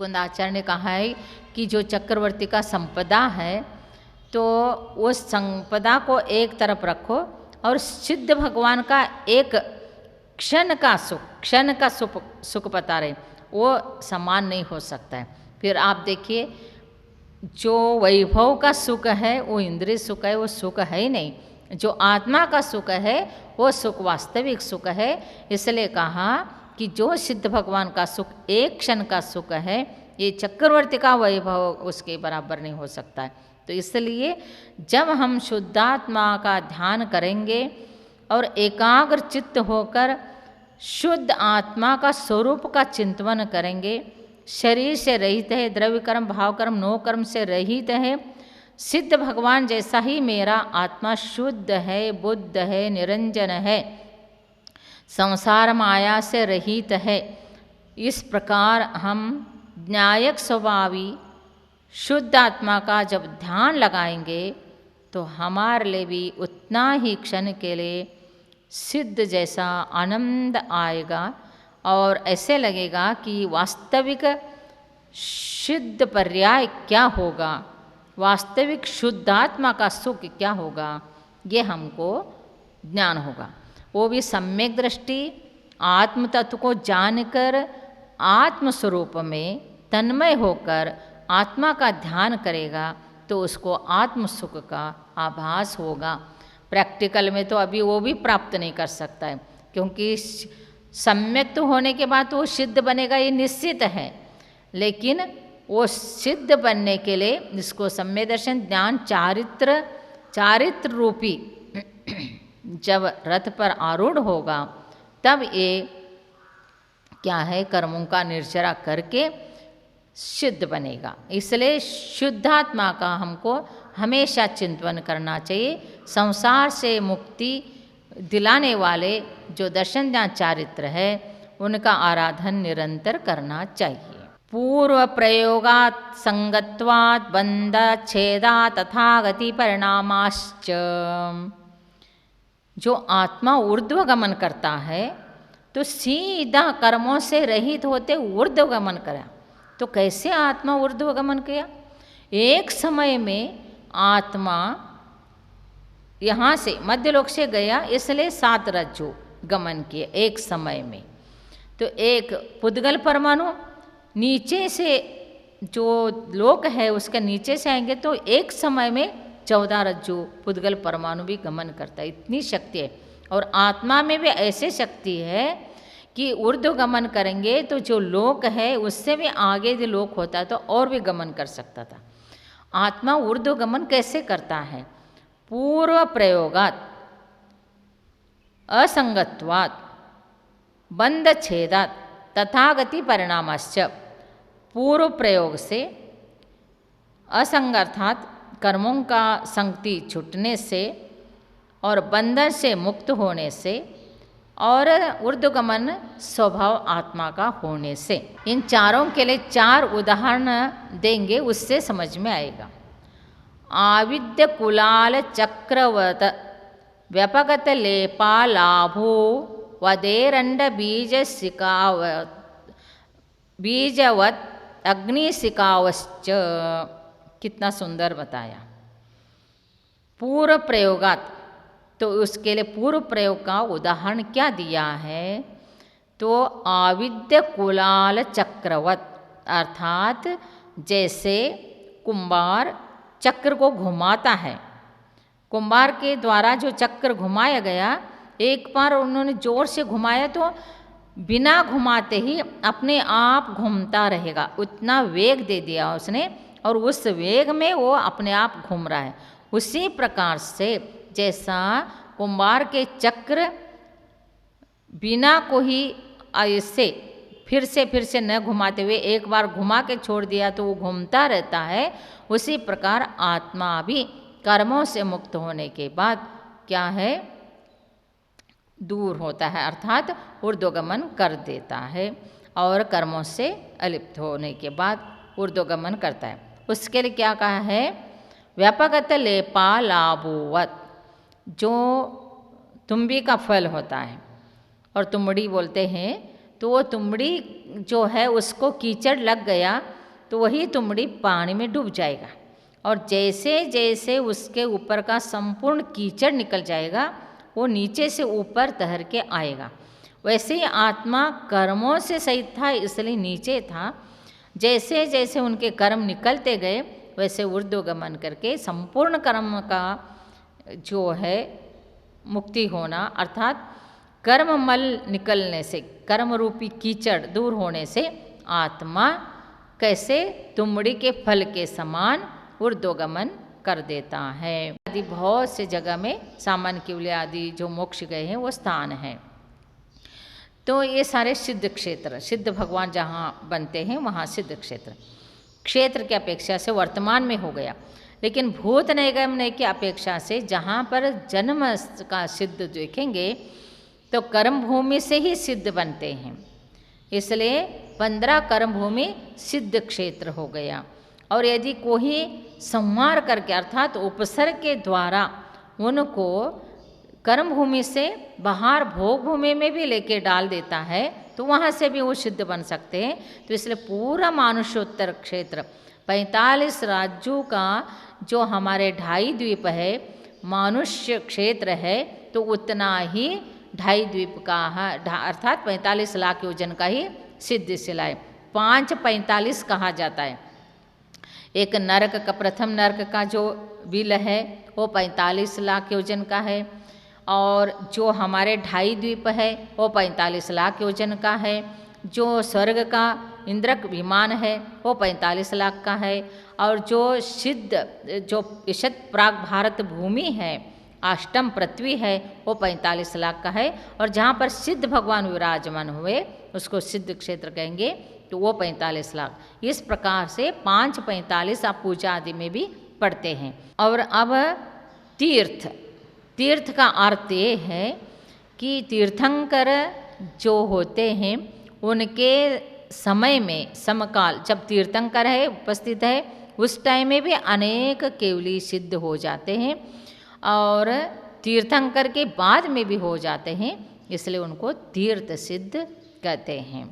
मुकुंदाचार्य ने कहा है कि जो चक्रवर्ती का संपदा है तो उस संपदा को एक तरफ रखो और सिद्ध भगवान का एक क्षण का सुख पता रहे, वो समान नहीं हो सकता है। फिर आप देखिए जो वैभव का सुख है वो इंद्रिय सुख है, वो सुख है ही नहीं। जो आत्मा का सुख है वो सुख वास्तविक सुख है। इसलिए कहा कि जो सिद्ध भगवान का सुख एक क्षण का सुख है, ये चक्रवर्ती का वैभव उसके बराबर नहीं हो सकता है। तो इसलिए जब हम शुद्धात्मा का ध्यान करेंगे और एकाग्र चित्त होकर शुद्ध आत्मा का स्वरूप का चिंतन करेंगे, शरीर से रहित है, द्रव्य कर्म भाव कर्म नो कर्म से रहित है, सिद्ध भगवान जैसा ही मेरा आत्मा शुद्ध है, बुद्ध है, निरंजन है, संसार माया से रहित है। इस प्रकार हम न्यायक स्वभावी शुद्ध आत्मा का जब ध्यान लगाएंगे तो हमारे लिए भी उतना ही क्षण के लिए सिद्ध जैसा आनंद आएगा और ऐसे लगेगा कि वास्तविक शुद्ध पर्याय क्या होगा, वास्तविक शुद्धात्मा का सुख क्या होगा, ये हमको ज्ञान होगा। वो भी सम्यक दृष्टि आत्म तत्व को जानकर आत्म स्वरूप में तन्मय होकर आत्मा का ध्यान करेगा तो उसको आत्म सुख का आभास होगा। प्रैक्टिकल में तो अभी वो भी प्राप्त नहीं कर सकता है, क्योंकि सम्यक तो होने के बाद तो वो सिद्ध बनेगा, ये निश्चित है। लेकिन वो सिद्ध बनने के लिए इसको सम्यक दर्शन ज्ञान चारित्र रूपी जब रथ पर आरूढ़ होगा तब ये क्या है कर्मों का निर्जरा करके शुद्ध बनेगा। इसलिए शुद्धात्मा का हमको हमेशा चिंतन करना चाहिए। संसार से मुक्ति दिलाने वाले जो दर्शन ज्ञान चारित्र है उनका आराधन निरंतर करना चाहिए। पूर्व प्रयोगात् संगत्वात् बंध छेदा तथा गति परिणामाश्च। जो आत्मा ऊर्ध्व गमन करता है तो सीधा कर्मों से रहित होते ऊर्ध्व गमन करा। तो कैसे आत्मा ऊर्ध्व गमन किया? एक समय में आत्मा यहाँ से मध्यलोक से गया, इसलिए 7 रज्जु गमन किए एक समय में। तो एक पुद्गल परमाणु नीचे से जो लोक है उसके नीचे से आएंगे तो एक समय में 14 रज्जु पुद्गल परमाणु भी गमन करता है। इतनी शक्ति है। और आत्मा में भी ऐसे शक्ति है कि ऊर्ध्व गमन करेंगे तो जो लोक है उससे भी आगे जो लोक होता है तो और भी गमन कर सकता था। आत्मा ऊर्ध्व गमन कैसे करता है? पूर्व प्रयोगात् असंगत्वात् बंध छेदात् तथा गति परिणामाश्च। पूर्व प्रयोग से असंग अर्थात कर्मों का संगति छूटने से और बंधन से मुक्त होने से और ऊर्ध्वगमन स्वभाव आत्मा का होने से। इन चारों के लिए 4 उदाहरण देंगे, उससे समझ में आएगा। आविद्य कुलाल चक्रवत व्यपगत लेपा लाभो वदेरंड बीज सिकावत बीजवत अग्निशिकावश्च। कितना सुंदर बताया। पूर्व प्रयोगात्, तो उसके लिए पूर्व प्रयोग का उदाहरण क्या दिया है? तो आविद्य कुलाल चक्रवत अर्थात जैसे कुंभार चक्र को घुमाता है, कुंभार के द्वारा जो चक्र घुमाया गया, एक बार उन्होंने जोर से घुमाया तो बिना घुमाते ही अपने आप घूमता रहेगा, उतना वेग दे दिया उसने और उस वेग में वो अपने आप घूम रहा है। उसी प्रकार से जैसा कुंभार के चक्र बिना को ही ऐसे फिर से न घुमाते हुए एक बार घुमा के छोड़ दिया तो वो घूमता रहता है, उसी प्रकार आत्मा भी कर्मों से मुक्त होने के बाद क्या है? दूर होता है, अर्थात ऊर्ध्वगमन कर देता है और कर्मों से अलिप्त होने के बाद ऊर्ध्वगमन करता है। उसके लिए क्या कहा है? व्यापगत लेपा लाभोवत, जो तुम्बी का फल होता है और तुमड़ी बोलते हैं, तो वो तुमड़ी जो है उसको कीचड़ लग गया तो वही तुमड़ी पानी में डूब जाएगा, और जैसे जैसे उसके ऊपर का संपूर्ण कीचड़ निकल जाएगा वो नीचे से ऊपर तैर के आएगा। वैसे ही आत्मा कर्मों से सहित था इसलिए नीचे था, जैसे जैसे उनके कर्म निकलते गए वैसे ऊर्ध्वगमन करके संपूर्ण कर्म का जो है मुक्ति होना, अर्थात कर्म मल निकलने से, कर्म रूपी कीचड़ दूर होने से आत्मा कैसे तुमड़ी के फल के समान ऊर्ध्वगमन कर देता है। आदि बहुत से जगह में सामान्य केवल्य आदि जो मोक्ष गए हैं वो स्थान है। तो ये सारे सिद्ध क्षेत्र, सिद्ध भगवान जहाँ बनते हैं वहाँ सिद्ध क्षेत्र, क्षेत्र की अपेक्षा से वर्तमान में हो गया। लेकिन भूत निगमन की अपेक्षा से जहाँ पर जन्म का सिद्ध देखेंगे तो कर्म भूमि से ही सिद्ध बनते हैं, इसलिए 15 कर्म भूमि सिद्ध क्षेत्र हो गया। और यदि कोई संहार करके अर्थात उपसर्ग के द्वारा उनको कर्म भूमि से बाहर भोग भूमि में भी लेके डाल देता है तो वहाँ से भी वो सिद्ध बन सकते हैं। तो इसलिए पूरा मानुष्योत्तर क्षेत्र 45 राज्यों का जो हमारे 2.5 द्वीप है मानुष्य क्षेत्र है, तो उतना ही 2.5 द्वीप का अर्थात 45 लाख योजन का ही सिद्ध शिलाएँ 545 कहा जाता है। एक नरक का, प्रथम नरक का जो बिल है वो 45 लाख योजन का है, और जो हमारे 2.5 द्वीप है वो 45 लाख योजन का है, जो स्वर्ग का इंद्रक विमान है वो 45 लाख का है, और जो सिद्ध जो ईशत प्राग भारत भूमि है अष्टम पृथ्वी है वो 45 लाख का है, और जहाँ पर सिद्ध भगवान विराजमान हुए उसको सिद्ध क्षेत्र कहेंगे तो वो 45 लाख। इस प्रकार से 5-45 आप पूजा आदि में भी पढ़ते हैं। और अब तीर्थ, तीर्थ का अर्थ ये है कि तीर्थंकर जो होते हैं उनके समय में समकाल जब तीर्थंकर है उपस्थित है उस टाइम में भी अनेक केवली सिद्ध हो जाते हैं, और तीर्थंकर के बाद में भी हो जाते हैं, इसलिए उनको तीर्थ सिद्ध कहते हैं।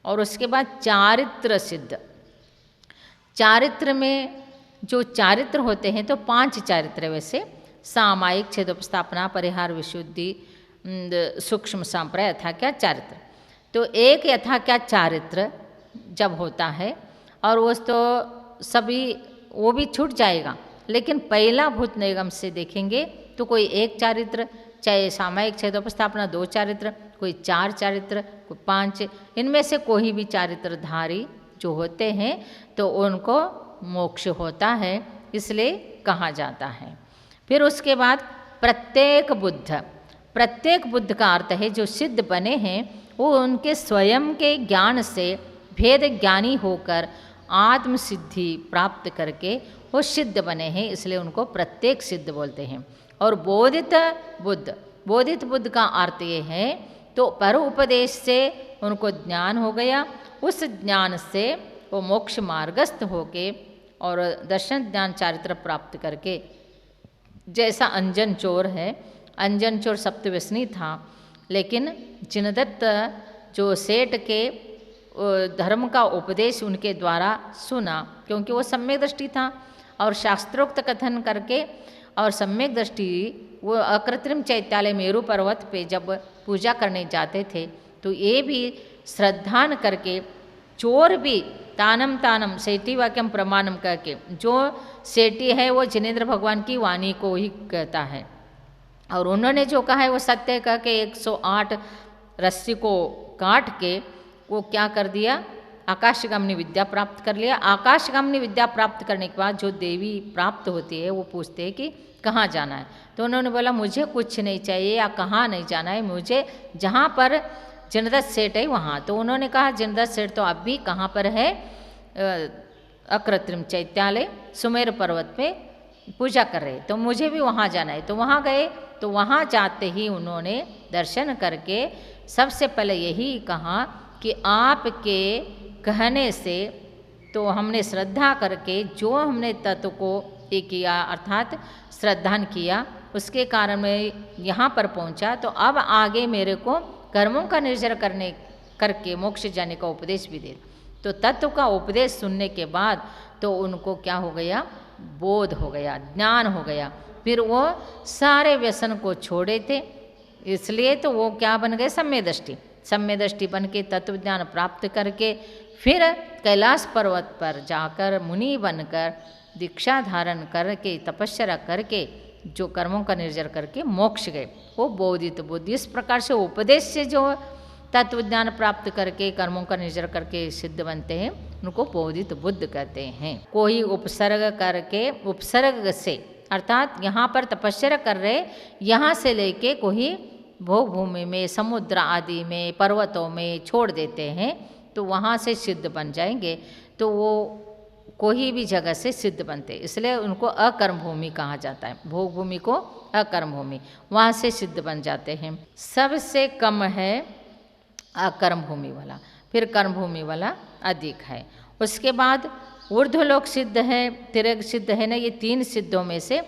और उसके बाद चारित्र सिद्ध, चारित्र में जो चारित्र होते हैं तो 5 चारित्र वैसे सामायिक छेदोपस्थापना परिहार विशुद्धि सूक्ष्म संप्रय यथा क्या चारित्र। तो एक यथा क्या चारित्र जब होता है और वो तो सभी वो भी छूट जाएगा, लेकिन पहला भूत निगम से देखेंगे तो कोई एक चारित्र, चाहे सामायिक छेदोपस्थापना 2 चारित्र, कोई 4 चारित्र, कोई 5, इनमें से कोई भी चारित्रधारी जो होते हैं तो उनको मोक्ष होता है, इसलिए कहा जाता है। फिर उसके बाद प्रत्येक बुद्ध, प्रत्येक बुद्ध का अर्थ है जो सिद्ध बने हैं वो उनके स्वयं के ज्ञान से भेद ज्ञानी होकर आत्म सिद्धि प्राप्त करके वो सिद्ध बने हैं, इसलिए उनको प्रत्येक सिद्ध बोलते हैं। और बोधित बुद्ध, बोधित बुद्ध का अर्थ ये है तो पर उपदेश से उनको ज्ञान हो गया, उस ज्ञान से वो मोक्ष मार्गस्थ होके और दर्शन ज्ञान चारित्र प्राप्त करके, जैसा अंजन चोर है, अंजन चोर सप्तव्यसनी था, लेकिन जिनदत्त जो सेठ के धर्म का उपदेश उनके द्वारा सुना, क्योंकि वो सम्यक दृष्टि था और शास्त्रोक्त कथन करके और सम्यक दृष्टि वो अकृत्रिम चैत्यालय मेरू पर्वत पे जब पूजा करने जाते थे तो ये भी श्रद्धान करके चोर भी तानम तानम सेठी वाक्यम प्रमाणम करके, जो सेठी है वो जिनेन्द्र भगवान की वाणी को ही कहता है और उन्होंने जो कहा है वो सत्य कह के 108 रस्सी को काट के वो क्या कर दिया, आकाशगामिनी विद्या प्राप्त कर लिया। आकाशगामिनी विद्या प्राप्त करने के बाद जो देवी प्राप्त होती है वो पूछते हैं कि कहाँ जाना है, तो उन्होंने बोला मुझे कुछ नहीं चाहिए या कहाँ नहीं जाना है, मुझे जहाँ पर जिनदत्त सेठ है वहाँ। तो उन्होंने कहा जिनदत्त सेठ तो अब भी कहाँ पर है, अकृत्रिम चैत्यालय सुमेर पर्वत पे पूजा कर रहे, तो मुझे भी वहाँ जाना है। तो वहाँ गए, तो वहाँ जाते ही उन्होंने दर्शन करके सबसे पहले यही कहा कि आपके कहने से तो हमने श्रद्धा करके जो हमने तत्व को ये किया अर्थात श्रद्धान किया, उसके कारण मैं यहाँ पर पहुँचा, तो अब आगे मेरे को कर्मों का निर्जर करने करके मोक्ष जाने का उपदेश भी दे। तो तत्व का उपदेश सुनने के बाद तो उनको क्या हो गया, बोध हो गया, ज्ञान हो गया। फिर वो सारे व्यसन को छोड़े थे, इसलिए तो वो क्या बन गए, सम्य दृष्टि। सम्य दृष्टि बन के तत्व ज्ञान प्राप्त करके फिर कैलाश पर्वत पर जाकर मुनि बनकर दीक्षा धारण करके तपस्या करके जो कर्मों का निर्जर करके मोक्ष गए, वो बोधित बुद्धि। इस प्रकार से उपदेश से जो तत्व ज्ञान प्राप्त करके कर्मों का निर्जर करके सिद्ध बनते हैं उनको बोधित बुद्ध कहते हैं। कोई उपसर्ग करके, उपसर्ग से अर्थात यहाँ पर तपस्या कर रहे, यहाँ से लेके कोई भोग भूमि में, समुद्र आदि में, पर्वतों में छोड़ देते हैं तो वहाँ से सिद्ध बन जाएंगे। तो वो कोई भी जगह से सिद्ध बनते, इसलिए उनको अकर्म भूमि कहा जाता है। भोग भूमि को अकर्म भूमि, वहाँ से सिद्ध बन जाते हैं। सबसे कम है अकर्म भूमि वाला, फिर कर्म भूमि वाला अधिक है। उसके बाद ऊर्ध्वलोक सिद्ध है, तिर्यक सिद्ध है ना, ये तीन सिद्धों में से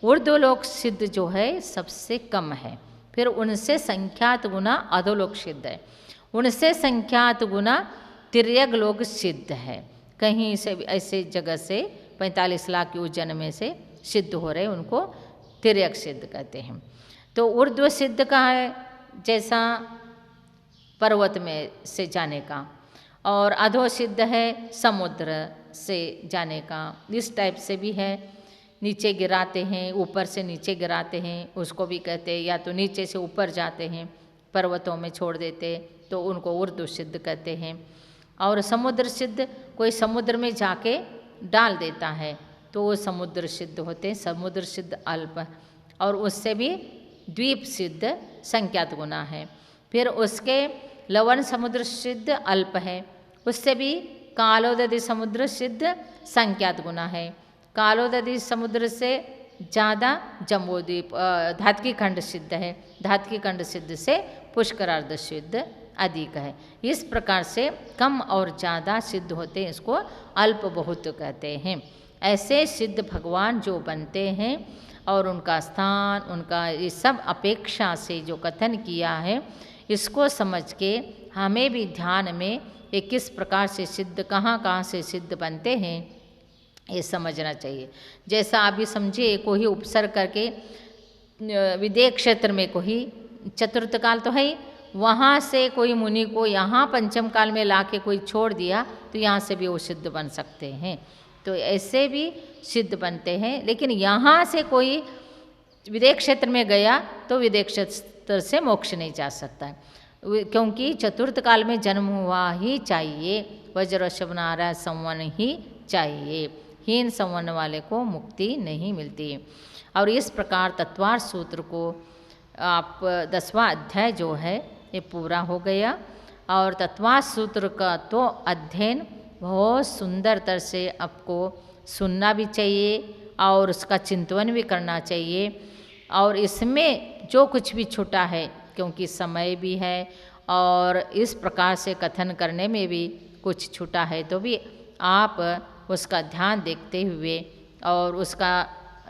ऊर्ध्वलोक सिद्ध जो है सबसे कम है। फिर उनसे संख्यात गुना अधोलोक सिद्ध है, उनसे संख्यात गुना तिर्यक लोक सिद्ध है। कहीं से ऐसे जगह से 45 लाख योजन में से सिद्ध हो रहे, उनको तिर्यक सिद्ध कहते हैं। तो ऊर्ध्व सिद्ध का है जैसा पर्वत में से जाने का, और अधो सिद्ध है समुद्र से जाने का। इस टाइप से भी है, नीचे गिराते हैं, ऊपर से नीचे गिराते हैं, उसको भी कहते हैं। या तो नीचे से ऊपर जाते हैं, पर्वतों में छोड़ देते, तो उनको ऊर्ध्व सिद्ध कहते हैं। और समुद्र सिद्ध, कोई समुद्र में जाके डाल देता है तो वो समुद्र सिद्ध होते हैं, समुद्र सिद्ध अल्प। और उससे भी द्वीप सिद्ध संख्यात गुना है। फिर उसके लवण समुद्र सिद्ध अल्प है, उससे भी कालोदधि समुद्र सिद्ध संख्यात गुना है। कालोदधि समुद्र से ज़्यादा जम्बूद्वीप धातकी खंड सिद्ध है, धातकी खंड सिद्ध से पुष्करार्ध सिद्ध अधिक है। इस प्रकार से कम और ज़्यादा सिद्ध होते हैं, इसको अल्प बहुत कहते हैं। ऐसे सिद्ध भगवान जो बनते हैं और उनका स्थान, उनका ये सब अपेक्षा से जो कथन किया है, इसको समझ के हमें भी ध्यान में ये किस प्रकार से सिद्ध, कहाँ कहाँ से सिद्ध बनते हैं ये समझना चाहिए। जैसा अभी समझिए, कोई उपसर्ग करके विदेह क्षेत्र में कोई चतुर्थ काल तो है ही, वहाँ से कोई मुनि को यहाँ पंचम काल में लाके कोई छोड़ दिया तो यहाँ से भी वो सिद्ध बन सकते हैं। तो ऐसे भी सिद्ध बनते हैं। लेकिन यहाँ से कोई विदेह क्षेत्र में गया तो विदेह क्षेत्र से मोक्ष नहीं जा सकता है, क्योंकि चतुर्थ काल में जन्म हुआ ही चाहिए, वज्र शबनारा संवन ही चाहिए। हीन संवन वाले को मुक्ति नहीं मिलती। और इस प्रकार तत्वार सूत्र को आप 10वां अध्याय जो है ये पूरा हो गया। और तत्वार सूत्र का तो अध्ययन बहुत सुंदर तरह से आपको सुनना भी चाहिए और उसका चिंतन भी करना चाहिए। और इसमें जो कुछ भी छूटा है, क्योंकि समय भी है और इस प्रकार से कथन करने में भी कुछ छूटा है, तो भी आप उसका ध्यान देखते हुए और उसका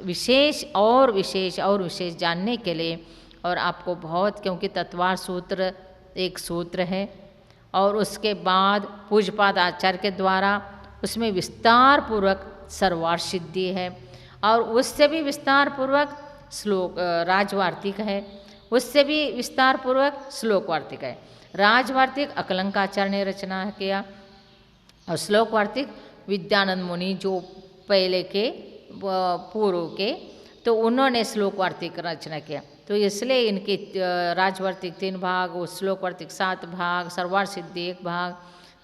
विशेष और विशेष और विशेष जानने के लिए, और आपको बहुत, क्योंकि तत्वार सूत्र एक सूत्र है और उसके बाद पूज्यपाद आचार्य के द्वारा उसमें विस्तार पूर्वक सर्वार्थ सिद्धि है, और उससे भी विस्तार पूर्वक श्लोक राजवार्तिक है, उससे भी विस्तार पूर्वक श्लोक वार्तिक है। राजवार्तिक अकलंकाचार्य ने रचना किया और श्लोक वार्तिक विद्यानंद मुनि जो पहले के पूर्व के, तो उन्होंने श्लोक वार्तिक रचना किया। तो इसलिए इनके राजवार्तिक 3 भाग, श्लोक वार्तिक 7 भाग, सर्वार्थ सिद्धि 1 भाग,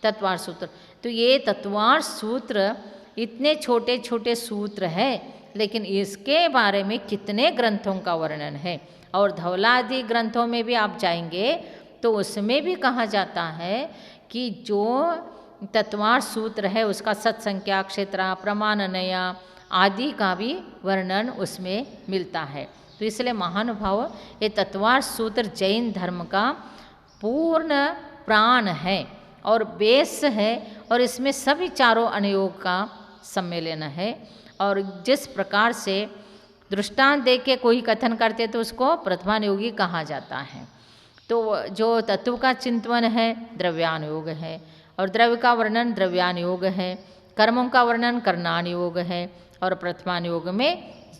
तत्वार सूत्र। तो ये तत्वार सूत्र इतने छोटे छोटे सूत्र है, लेकिन इसके बारे में कितने ग्रंथों का वर्णन है। और धवलादि ग्रंथों में भी आप जाएंगे तो उसमें भी कहा जाता है कि जो तत्वार सूत्र है उसका सत्संख्या, क्षेत्र, प्रमाणनया आदि का भी वर्णन उसमें मिलता है। तो इसलिए महानुभाव, ये तत्वार सूत्र जैन धर्म का पूर्ण प्राण है और बेस है, और इसमें सभी चारों अनुयोग का सम्मेलन है। और जिस प्रकार से दृष्टांत दे के कोई कथन करते तो उसको प्रथमानुयोगी कहा जाता है। तो जो तत्व का चिंतन है द्रव्यानुयोग है, और द्रव्य का वर्णन द्रव्यानुयोग है, कर्मों का वर्णन कर्णानुयोग है, और प्रथमानुयोग में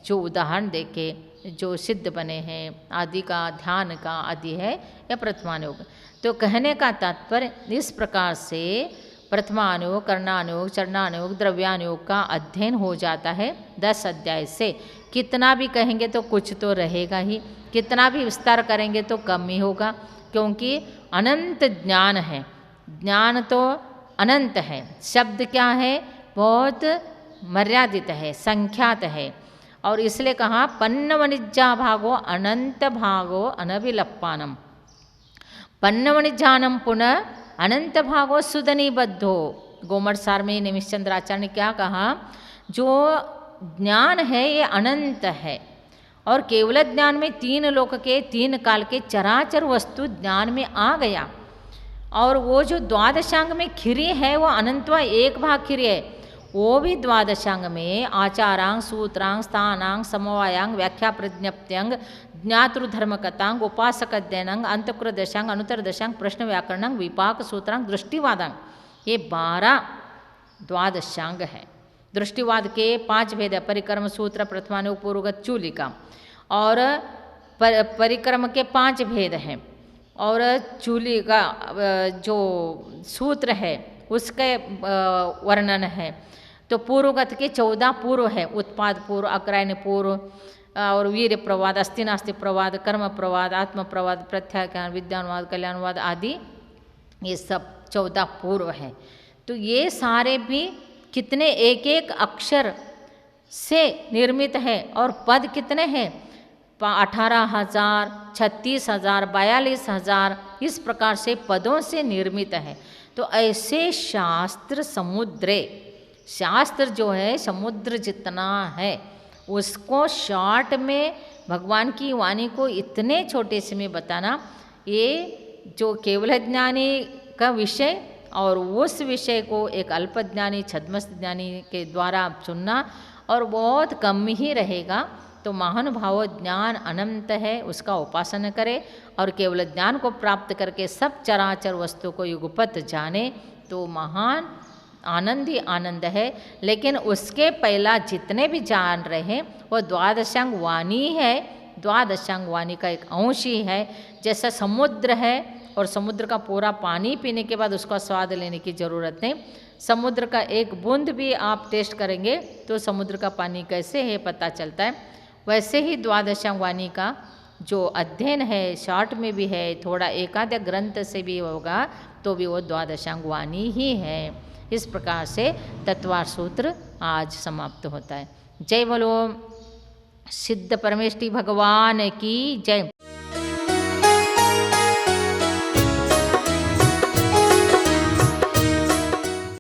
जो उदाहरण देके जो सिद्ध बने हैं आदि का ध्यान का आदि है या प्रथमानुयोग। तो कहने का तात्पर्य इस प्रकार से प्रथमानुयोग, कर्णानुयोग, चरणानुयोग, द्रव्यानुयोग का अध्ययन हो जाता है 10 अध्याय से। कितना भी कहेंगे तो कुछ तो रहेगा ही, कितना भी विस्तार करेंगे तो कम ही होगा, क्योंकि अनंत ज्ञान है। ज्ञान तो अनंत है, शब्द क्या है, बहुत मर्यादित है, संख्यात है। और इसलिए कहा पन्नवनिज्जा भागो अनंत भागो अनविलप्पानम, पन्नवनिज्जानम पुनः अनंत भागो सुदनिबद्धो। गोमठ सार में निमिषचंद्र आचार्य ने क्या कहा, जो ज्ञान है ये अनंत है, और केवल ज्ञान में 3 लोक के 3 काल के चराचर वस्तु ज्ञान में आ गया। और वो जो द्वादशांग में खिरी है वो अनंतवा एक भाग खिरी है, वो भी द्वादशांग में आचारांग, सूत्रांग, स्थानांग, समवायांग, व्याख्या प्रज्ञप्त्यंग, ज्ञातृधर्मकतांग, उपासक अध्ययनांग, अंतकुर दशांग, अनुतर दशांग, प्रश्न व्याकरणांग, विपाक सूत्रांग, दृष्टिवादांग, ये 12 द्वादशांग है। दृष्टिवाद के 5 भेद है, परिक्रम, सूत्र, प्रथमानुयोग, पूर्वगत, चूलिका। और परिक्रम के 5 भेद हैं, और चूलिका जो सूत्र है उसके वर्णन है। तो पूर्वगत के 14 पूर्व है, उत्पाद पूर्व, अग्रायण पूर्व, और वीर प्रवाद, अस्ति नास्ति प्रवाद, कर्म प्रवाद, आत्म प्रवाद, प्रत्याख्यान, विद्यानुवाद, कल्याणवाद आदि, ये सब 14 पूर्व है। तो ये सारे भी कितने एक एक अक्षर से निर्मित है, और पद कितने हैं, 18,000, 36,000, 42,000, इस प्रकार से पदों से निर्मित है। तो ऐसे शास्त्र समुद्रे, शास्त्र जो है समुद्र जितना है, उसको शॉर्ट में भगवान की वाणी को इतने छोटे से में बताना, ये जो केवल ज्ञानी का विषय और उस विषय को एक अल्पज्ञानी छद्मस्त ज्ञानी के द्वारा सुनना, और बहुत कम ही रहेगा। तो महानुभाव ज्ञान अनंत है, उसका उपासना करे, और केवल ज्ञान को प्राप्त करके सब चराचर वस्तु को युगपत जाने, तो महान आनंद ही आनंद है। लेकिन उसके पहला जितने भी जान रहे हैं वो द्वादशांग वाणी है, द्वादशांग वाणी का एक अंश ही है। जैसा समुद्र है, और समुद्र का पूरा पानी पीने के बाद उसका स्वाद लेने की ज़रूरत नहीं, समुद्र का एक बूंद भी आप टेस्ट करेंगे तो समुद्र का पानी कैसे है पता चलता है। वैसे ही द्वादशांग वाणी का जो अध्ययन है, शॉर्ट में भी है, थोड़ा एकाध ग्रंथ से भी होगा तो भी वो द्वादशांग वाणी ही है। इस प्रकार से तत्वार सूत्र आज समाप्त होता है। जय बोलो सिद्ध परमेष्टि भगवान की जय।